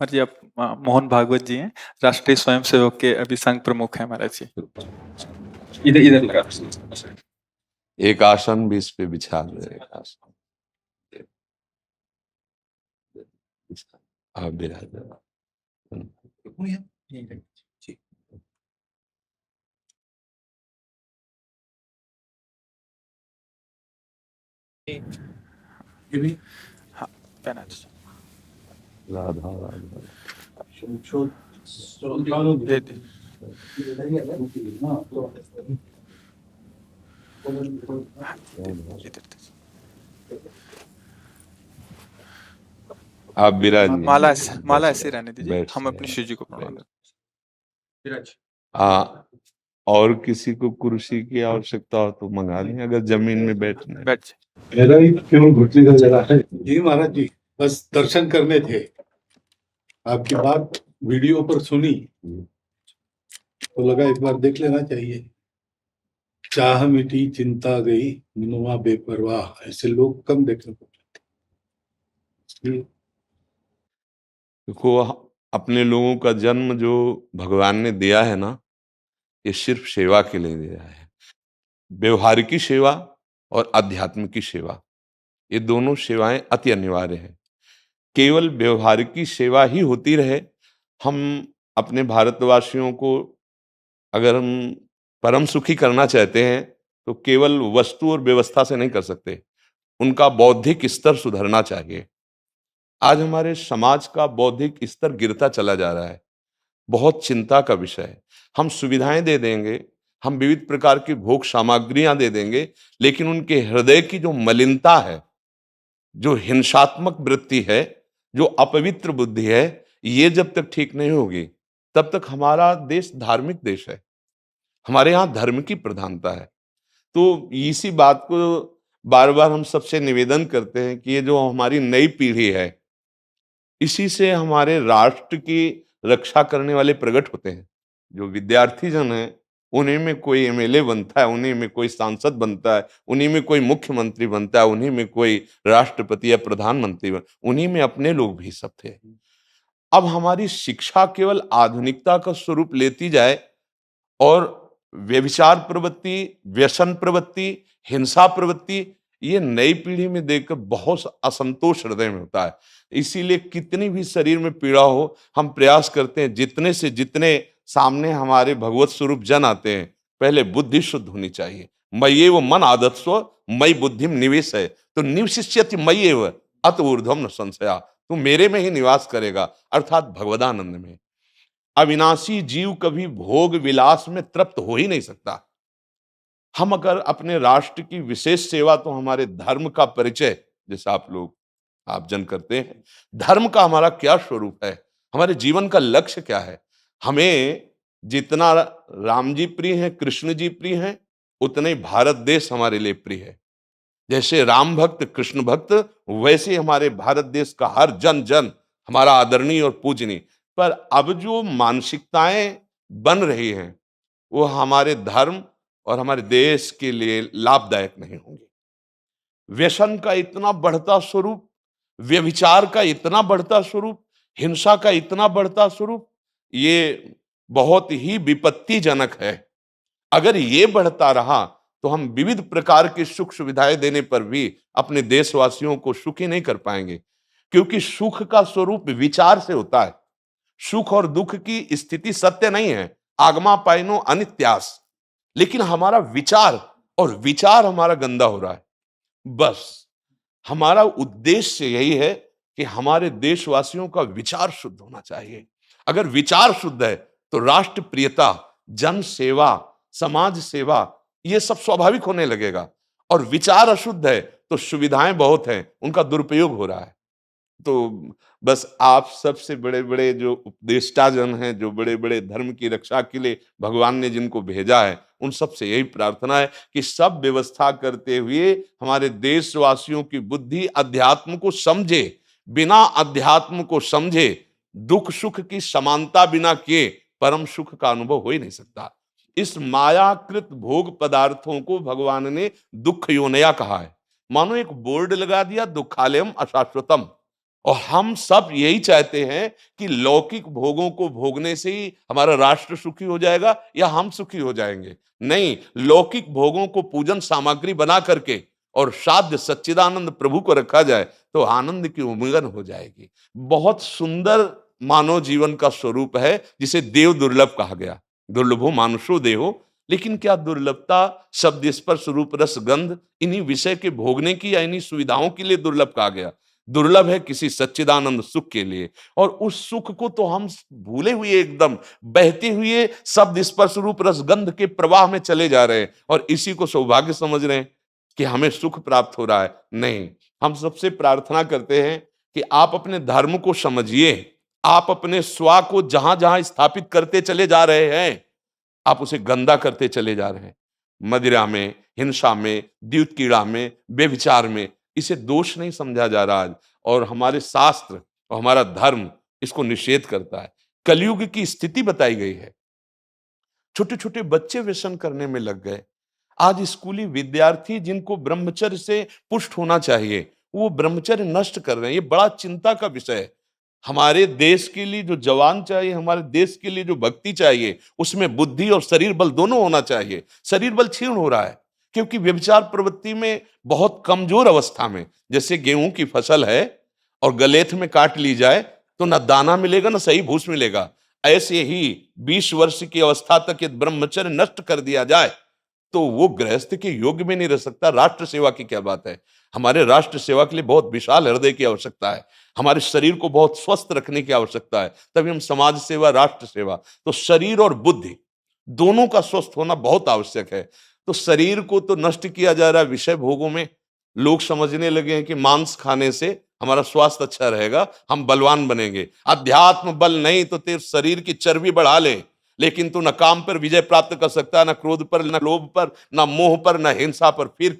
महाराज जी, आप मोहन भागवत जी हैं, राष्ट्रीय स्वयंसेवक के अभी संघ प्रमुख हैं महाराज जी। इधर इधर लगा। एक आसन भी इस पे बिछा दे। एक आसन आप बिराज। हाँ, पहना दीजिए। राधा राधा दे दीजिए। इधर दीजिए। आप बिराज। माला ऐसे रहने दीजिए, बैठ हम जाइए। अपनी शिव जी को प्रणाम करते और किसी को कुर्सी की आवश्यकता हो तो मंगा लें, अगर जमीन में बैठना है। बैठ जाइए। मेरा ही क्यों घुटने का जगह है जी महाराज जी, बस दर्शन करने थे। आपकी बात वीडियो पर सुनी तो लगा एक बार देख लेना चाहिए। चाह मिटी चिंता गई मनुआ बेपरवाह, ऐसे लोग कम देखने को मिलते। देखो, अपने लोगों का जन्म जो भगवान ने दिया है ना, ये सिर्फ सेवा के लिए दिया है। व्यवहारिकी सेवा और आध्यात्म की सेवा, ये दोनों सेवाएं अति अनिवार्य है। केवल व्यवहारिकी सेवा ही होती रहे, हम अपने भारतवासियों को अगर हम परम सुखी करना चाहते हैं तो केवल वस्तु और व्यवस्था से नहीं कर सकते, उनका बौद्धिक स्तर सुधरना चाहिए। आज हमारे समाज का बौद्धिक स्तर गिरता चला जा रहा है, बहुत चिंता का विषय है। हम सुविधाएं दे देंगे, हम विविध प्रकार की भोग सामग्रियां दे देंगे, लेकिन उनके हृदय की जो मलिनता है, जो हिंसात्मक वृत्ति है, जो अपवित्र बुद्धि है, ये जब तक ठीक नहीं होगी तब तक हमारा देश धार्मिक देश है, हमारे यहाँ धर्म की प्रधानता है। तो इसी बात को बार बार हम सबसे निवेदन करते हैं कि ये जो हमारी नई पीढ़ी है, इसी से हमारे राष्ट्र की रक्षा करने वाले प्रकट होते हैं। जो विद्यार्थी जन हैं, उन्हीं में कोई एमएलए बनता है, उन्हीं में कोई सांसद बनता है, उन्हीं में कोई मुख्यमंत्री बनता है, उन्हीं में कोई राष्ट्रपति या प्रधानमंत्री उन्हीं में अपने लोग भी सब थे। अब हमारी शिक्षा केवल आधुनिकता का स्वरूप लेती जाए और व्यभिचार प्रवृत्ति, व्यसन प्रवृत्ति, हिंसा प्रवृत्ति, ये नई पीढ़ी में देखकर बहुत असंतोष हृदय में होता है। इसीलिए कितनी भी शरीर में पीड़ा हो, हम प्रयास करते हैं जितने से जितने सामने हमारे भगवत स्वरूप जन आते हैं, पहले बुद्धि शुद्ध होनी चाहिए। मय्येव मन आदत्स्व मयि बुद्धिम निवेश है, तो निवशिष्यति मय्येव अत ऊर्ध्वम न संशया, तू मेरे में ही निवास करेगा, अर्थात भगवदानंद में। अविनाशी जीव कभी भोग विलास में तृप्त हो ही नहीं सकता। हम अगर अपने राष्ट्र की विशेष सेवा, तो हमारे धर्म का परिचय जैसे आप जन करते हैं, धर्म का हमारा क्या स्वरूप है, हमारे जीवन का लक्ष्य क्या है। हमें जितना राम जी प्रिय हैं, कृष्ण जी प्रिय हैं, उतने ही भारत देश हमारे लिए प्रिय है। जैसे राम भक्त कृष्ण भक्त, वैसे हमारे भारत देश का हर जन जन हमारा आदरणीय और पूजनीय। पर अब जो मानसिकताएं बन रही हैं, वो हमारे धर्म और हमारे देश के लिए लाभदायक नहीं होंगी। व्यसन का इतना बढ़ता स्वरूप, व्यभिचार का इतना बढ़ता स्वरूप, हिंसा का इतना बढ़ता स्वरूप, ये बहुत ही विपत्तिजनक है। अगर ये बढ़ता रहा तो हम विविध प्रकार की सुख सुविधाएं देने पर भी अपने देशवासियों को सुखी नहीं कर पाएंगे, क्योंकि सुख का स्वरूप विचार से होता है। सुख और दुख की स्थिति सत्य नहीं है, आगमा पाइनो अनित्यास, लेकिन हमारा विचार, और विचार हमारा गंदा हो रहा है। बस हमारा उद्देश्य यही है कि हमारे देशवासियों का विचार शुद्ध होना चाहिए। अगर विचार शुद्ध है तो राष्ट्र प्रियता, जन सेवा, समाज सेवा, ये सब स्वाभाविक होने लगेगा। और विचार अशुद्ध है तो सुविधाएं बहुत हैं, उनका दुरुपयोग हो रहा है। तो बस आप सबसे बड़े बड़े जो उपदेष्टा जन हैं, जो बड़े बड़े धर्म की रक्षा के लिए भगवान ने जिनको भेजा है, उन सबसे यही प्रार्थना है कि सब व्यवस्था करते हुए हमारे देशवासियों की बुद्धि अध्यात्म को समझे। बिना अध्यात्म को समझे दुख सुख की समानता बिना किए परम सुख का अनुभव हो ही नहीं सकता। इस मायाकृत भोग पदार्थों को भगवान ने दुख योनया कहा है। मानो एक बोर्ड लगा दिया, दुखालयम अशाश्वतम, और हम सब यही चाहते हैं कि लौकिक भोगों को भोगने से ही हमारा राष्ट्र सुखी हो जाएगा या हम सुखी हो जाएंगे। नहीं, लौकिक भोगों को पूजन सामग्री बना करके और साध्य सच्चिदानंद प्रभु को रखा जाए तो आनंद की उमंगन हो जाएगी। बहुत सुंदर मानव जीवन का स्वरूप है जिसे देव दुर्लभ कहा गया। दुर्लभो मानुषो देहो, लेकिन क्या दुर्लभता शब्द स्पर्श रूप रस गंध इन्हीं विषय के भोगने की या इन्हीं सुविधाओं के लिए दुर्लभ कहा गया? दुर्लभ है किसी सच्चिदानंद सुख के लिए। और उस सुख को तो हम भूले हुए एकदम बहते हुए शब्द स्पर्श रूप रस गंध के प्रवाह में चले जा रहे हैं और इसी को सौभाग्य समझ रहे हैं कि हमें सुख प्राप्त हो रहा है। नहीं, हम सबसे प्रार्थना करते हैं कि आप अपने धर्म को समझिए। आप अपने स्वा को जहां जहां स्थापित करते चले जा रहे हैं, आप उसे गंदा करते चले जा रहे हैं। मदिरा में, हिंसा में, द्यूत कीड़ा में, बेविचार में, इसे दोष नहीं समझा जा रहा आज। और हमारे शास्त्र और हमारा धर्म इसको निषेध करता है। कलयुग की स्थिति बताई गई है। छोटे छोटे बच्चे व्यसन करने में लग गए। आज स्कूली विद्यार्थी जिनको ब्रह्मचर्य से पुष्ट होना चाहिए, वो ब्रह्मचर्य नष्ट कर रहे हैं। ये बड़ा चिंता का विषय है। हमारे देश के लिए जो जवान चाहिए, हमारे देश के लिए जो भक्ति चाहिए, उसमें बुद्धि और शरीर बल दोनों होना चाहिए। शरीर बल क्षीण हो रहा है क्योंकि व्यभिचार प्रवृत्ति में बहुत कमजोर अवस्था में, जैसे गेहूं की फसल है और गलेथ में काट ली जाए तो न दाना मिलेगा न सही भूस मिलेगा, ऐसे ही 20 वर्ष की अवस्था तक यदि ब्रह्मचर्य नष्ट कर दिया जाए तो वो गृहस्थ के योग्य में नहीं रह सकता। राष्ट्र सेवा की क्या बात है। हमारे राष्ट्र सेवा के लिए बहुत विशाल हृदय की आवश्यकता है। हमारे शरीर को बहुत स्वस्थ रखने की आवश्यकता है, तभी हम समाज सेवा, राष्ट्र सेवा। तो शरीर और बुद्धि दोनों का स्वस्थ होना बहुत आवश्यक है। तो शरीर को तो नष्ट किया जा रहा है विषय भोगों में। लोग समझने लगे हैं कि मांस खाने से हमारा स्वास्थ्य अच्छा रहेगा, हम बलवान बनेंगे। अध्यात्म बल नहीं तो तेरे शरीर की चर्बी बढ़ा ले, लेकिन तू न काम पर विजय प्राप्त कर सकता, न क्रोध पर, न लोभ पर, न मोह पर, न हिंसा पर। फिर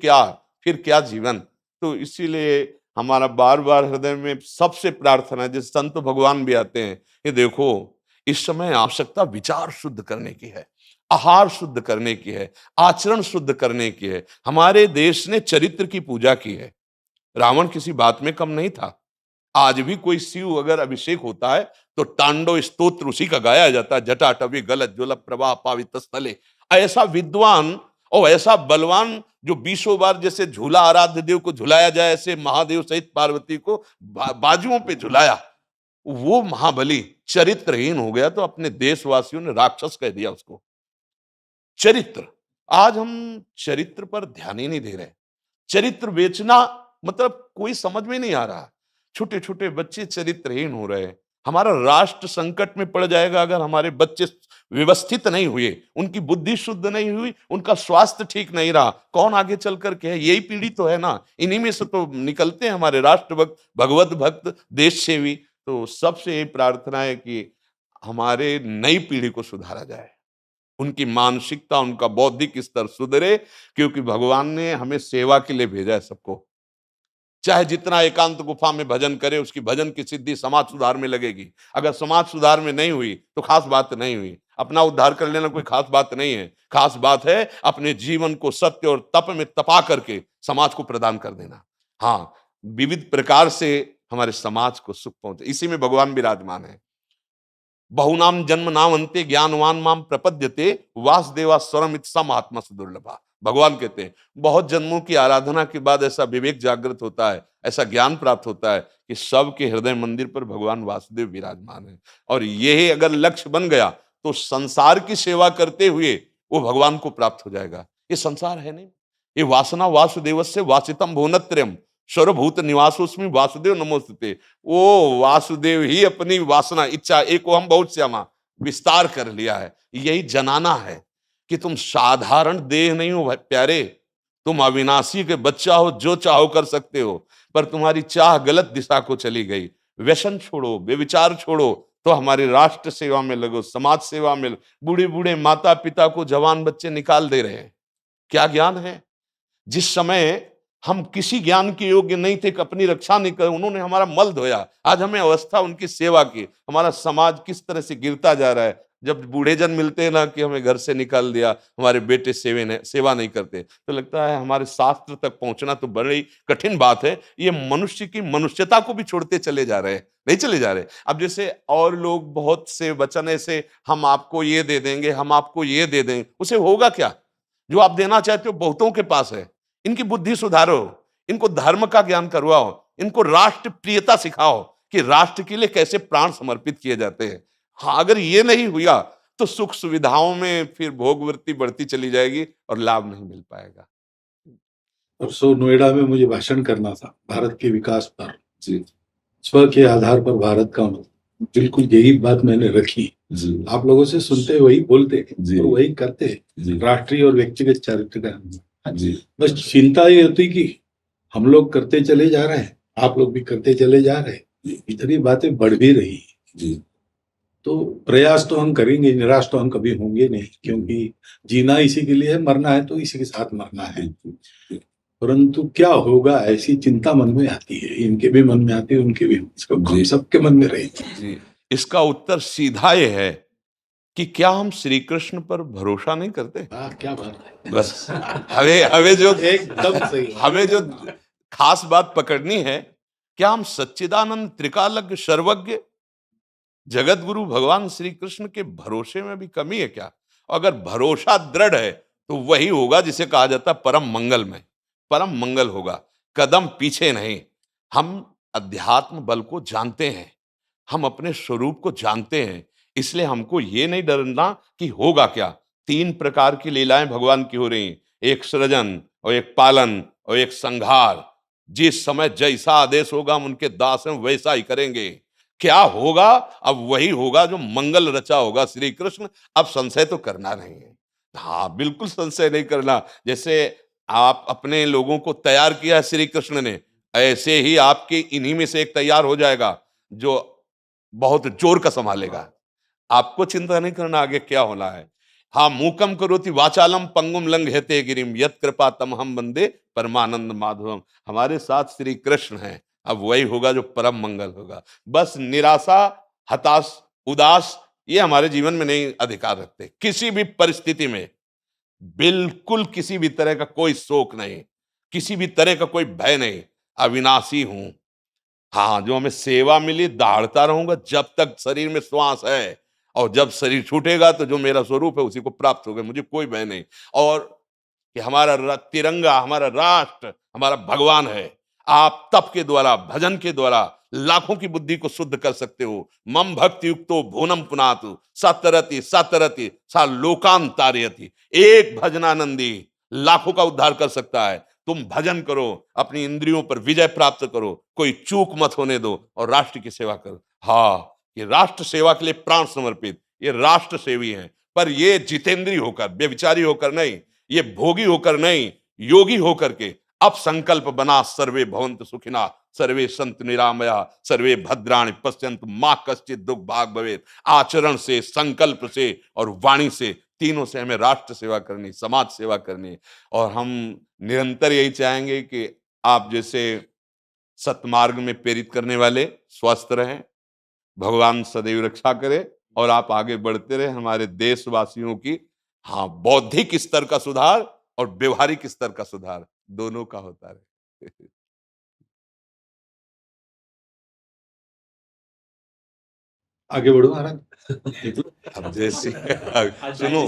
क्या जीवन। तो इसीलिए हमारा बार बार हृदय में सबसे प्रार्थना है, जिस संत भगवान भी आते हैं, ये देखो इस समय आवश्यकता विचार शुद्ध करने की है, आहार शुद्ध करने की है, आचरण शुद्ध करने की है। हमारे देश ने चरित्र की पूजा की है। रावण किसी बात में कम नहीं था। आज भी कोई शिव अगर अभिषेक होता है तो तांडव स्तोत्र उसी का गाया जाता है। जटाटवी गलत ज्वल प्रवाह पावित स्थले। ऐसा विद्वान और ऐसा बलवान जो 20 बार जैसे झूला आराध्य देव को झुलाया जाए, ऐसे महादेव सहित पार्वती को बाजुओं पे झुलाया, वो महाबली चरित्रहीन हो गया तो अपने देशवासियों ने राक्षस कह दिया उसको। चरित्र, आज हम चरित्र पर ध्यान ही नहीं दे रहे। चरित्र बेचना मतलब कोई समझ में नहीं आ रहा। छोटे छोटे बच्चे चरित्रहीन हो रहे हैं। हमारा राष्ट्र संकट में पड़ जाएगा अगर हमारे बच्चे व्यवस्थित नहीं हुए, उनकी बुद्धि शुद्ध नहीं हुई, उनका स्वास्थ्य ठीक नहीं रहा। कौन आगे चल कर के है? यही पीढ़ी तो है ना, इन्हीं में से तो निकलते हैं हमारे राष्ट्र भक्त, भगवत भक्त, देश सेवी। तो सबसे ये प्रार्थना है कि हमारे नई पीढ़ी को सुधारा जाए, उनकी मानसिकता, उनका बौद्धिक स्तर सुधरे, क्योंकि भगवान ने हमें सेवा के लिए भेजा है सबको। चाहे जितना एकांत गुफा में भजन करे, उसकी भजन की सिद्धि समाज सुधार में लगेगी। अगर समाज सुधार में नहीं हुई तो खास बात नहीं हुई। अपना उद्धार कर लेना कोई खास बात नहीं है। खास बात है अपने जीवन को सत्य और तप में तपा करके समाज को प्रदान कर देना। हाँ, विविध प्रकार से हमारे समाज को सुख पहुंचे, इसी में भगवान विराजमान है। बहुनाम जन्म नाम अंते ज्ञानवान माम प्रपद्यते वासुदेवा स्वरमित स महात्मा सुदुर्लभा। भगवान कहते हैं बहुत जन्मों की आराधना के बाद ऐसा विवेक जागृत होता है, ऐसा ज्ञान प्राप्त होता है कि सबके हृदय मंदिर पर भगवान वासुदेव विराजमान है। और यही अगर लक्ष्य बन गया तो संसार की सेवा करते हुए वो भगवान को प्राप्त हो जाएगा। ये संसार है नहीं, ये वासना वासुदेवस्य वासितम भुवनत्रयम् सर्वभूत निवासोस्मि वासुदेव नमोस्तुते। वो वासुदेव ही अपनी वासना, इच्छा, एक हम बहुत श्यामा विस्तार कर लिया है। यही जनाना है कि तुम साधारण देह नहीं हो प्यारे, तुम अविनाशी के बच्चा हो, जो चाहो कर सकते हो। पर तुम्हारी चाह गलत दिशा को चली गई। व्यसन छोड़ो, बेविचार छोड़ो, तो हमारी राष्ट्र सेवा में लगो, समाज सेवा में। बूढ़े बूढ़े माता पिता को जवान बच्चे निकाल दे रहे हैं। क्या ज्ञान है? जिस समय हम किसी ज्ञान के योग्य नहीं थे, अपनी रक्षा नहीं कर, उन्होंने हमारा मल धोया। आज हमें अवस्था उनकी सेवा की। हमारा समाज किस तरह से गिरता जा रहा है। जब बूढ़े जन मिलते हैं ना कि हमें घर से निकाल दिया, हमारे बेटे सेवा नहीं करते, तो लगता है हमारे शास्त्र तक पहुंचना तो बड़ी कठिन बात है। ये मनुष्य की मनुष्यता को भी छोड़ते चले जा रहे हैं, नहीं चले जा रहे। अब जैसे और लोग बहुत से वचन ऐसे, हम आपको ये दे देंगे, हम आपको ये दे देंगे, उसे होगा क्या? जो आप देना चाहते हो बहुतों के पास है। इनकी बुद्धि सुधारो, इनको धर्म का ज्ञान करवाओ, इनको राष्ट्र प्रियता सिखाओ कि राष्ट्र के लिए कैसे प्राण समर्पित किए जाते हैं। हाँ, अगर ये नहीं हुआ तो सुख सुविधाओं में फिर भोगवृत्ति बढ़ती चली जाएगी और लाभ नहीं मिल पाएगा। परसों नोएडा में मुझे भाषण करना था भारत के विकास पर। जी स्व के आधार पर भारत का बिल्कुल यही बात मैंने रखी। जी आप लोगों से सुनते वही बोलते जी और वही करते, जी राष्ट्रीय और व्यक्तिगत चरित्र का। जी बस चिंता ये होती कि हम लोग करते चले जा रहे हैं, आप लोग भी करते चले जा रहे हैं, इतनी बातें बढ़ भी रही जी तो प्रयास तो हम करेंगे, निराश तो हम कभी होंगे नहीं, क्योंकि जीना इसी के लिए है, मरना है तो इसी के साथ मरना है। परंतु क्या होगा ऐसी चिंता मन में आती है, इनके भी मन में आती है, उनके भी, हम सबके मन में रहेगी। जी। इसका उत्तर सीधा ये है कि क्या हम श्री कृष्ण पर भरोसा नहीं करते? क्या बात है, बस हमें जो एकदम सही। हमें जो खास बात पकड़नी है, क्या हम सच्चिदानंद त्रिकालज्ञ सर्वज्ञ जगत गुरु भगवान श्री कृष्ण के भरोसे में भी कमी है क्या? अगर भरोसा दृढ़ है तो वही होगा जिसे कहा जाता है परम मंगल में, परम मंगल होगा, कदम पीछे नहीं। हम अध्यात्म बल को जानते हैं, हम अपने स्वरूप को जानते हैं, इसलिए हमको ये नहीं डरना कि होगा क्या। 3 प्रकार की लीलाएं भगवान की हो रही, एक सृजन और एक पालन और एक संहार। जिस समय जैसा आदेश होगा हम उनके दास हैं, वैसा ही करेंगे। क्या होगा? अब वही होगा जो मंगल रचा होगा श्री कृष्ण। अब संशय तो करना नहीं है। हाँ, बिल्कुल संशय नहीं करना। जैसे आप अपने लोगों को तैयार किया है श्री कृष्ण ने, ऐसे ही आपके इन्हीं में से एक तैयार हो जाएगा जो बहुत जोर का संभालेगा। आपको चिंता नहीं करना आगे क्या होना है। हाँ, मूकम करोति वाचालम पंगुम लंघयते गिरिम यत् कृपा तमहम वंदे परमानंद माधवम। हमारे साथ श्री कृष्ण हैं, अब वही होगा जो परम मंगल होगा। बस निराशा, हताश, उदास ये हमारे जीवन में नहीं अधिकार रखते। किसी भी परिस्थिति में बिल्कुल किसी भी तरह का कोई शोक नहीं, किसी भी तरह का कोई भय नहीं। अविनाशी हूं। हाँ, जो हमें सेवा मिली दहाड़ता रहूंगा जब तक शरीर में श्वास है, और जब शरीर छूटेगा तो जो मेरा स्वरूप है उसी को प्राप्त होगा, मुझे कोई भय नहीं। और कि हमारा तिरंगा, हमारा राष्ट्र, हमारा भगवान है। आप तप के द्वारा, भजन के द्वारा लाखों की बुद्धि को शुद्ध कर सकते हो। मम भक्ति युक्तो भुवनम पुनातु सतरति सतरति सा लोकान तारयति। एक भजनानंदी लाखों का उद्धार कर सकता है। तुम भजन करो, अपनी इंद्रियों पर विजय प्राप्त करो, कोई चूक मत होने दो और राष्ट्र की सेवा करो। हाँ, ये राष्ट्र सेवा के लिए प्राण समर्पित, ये राष्ट्र सेवी हैं। पर ये जितेंद्रीय होकर, व्यभिचारी होकर नहीं, ये भोगी होकर नहीं, योगी होकर के अब संकल्प बना, सर्वे भवन्तु सुखिना, सर्वे सन्तु निरामया, सर्वे भद्राणि पश्यन्तु मा कश्चित् दुख भाग भवेत्। आचरण से, संकल्प से और वाणी से, तीनों से हमें राष्ट्र सेवा करनी, समाज सेवा करनी। और हम निरंतर यही चाहेंगे कि आप जैसे सतमार्ग में प्रेरित करने वाले स्वस्थ रहें, भगवान सदैव रक्षा करे और आप आगे बढ़ते रहे। हमारे देशवासियों की हाँ बौद्धिक स्तर का सुधार और व्यवहारिक स्तर का सुधार दोनों का होता रहे। आगे बढ़ो महाराज। अब जैसे सुनो,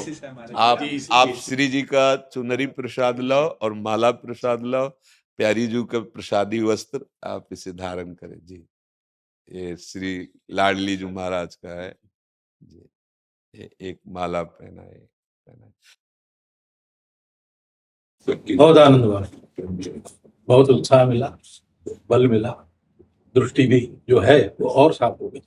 आप श्री जी का चुनरी प्रसाद लाओ और माला प्रसाद लाओ, प्यारी जी का प्रसादी वस्त्र आप इसे धारण करें जी। ये श्री लाडली जी महाराज का है जी, ये एक माला पहनाए। बहुत आनंद हुआ, बहुत उत्साह मिला, बल मिला, दृष्टि भी जो है वो और साफ हो गई।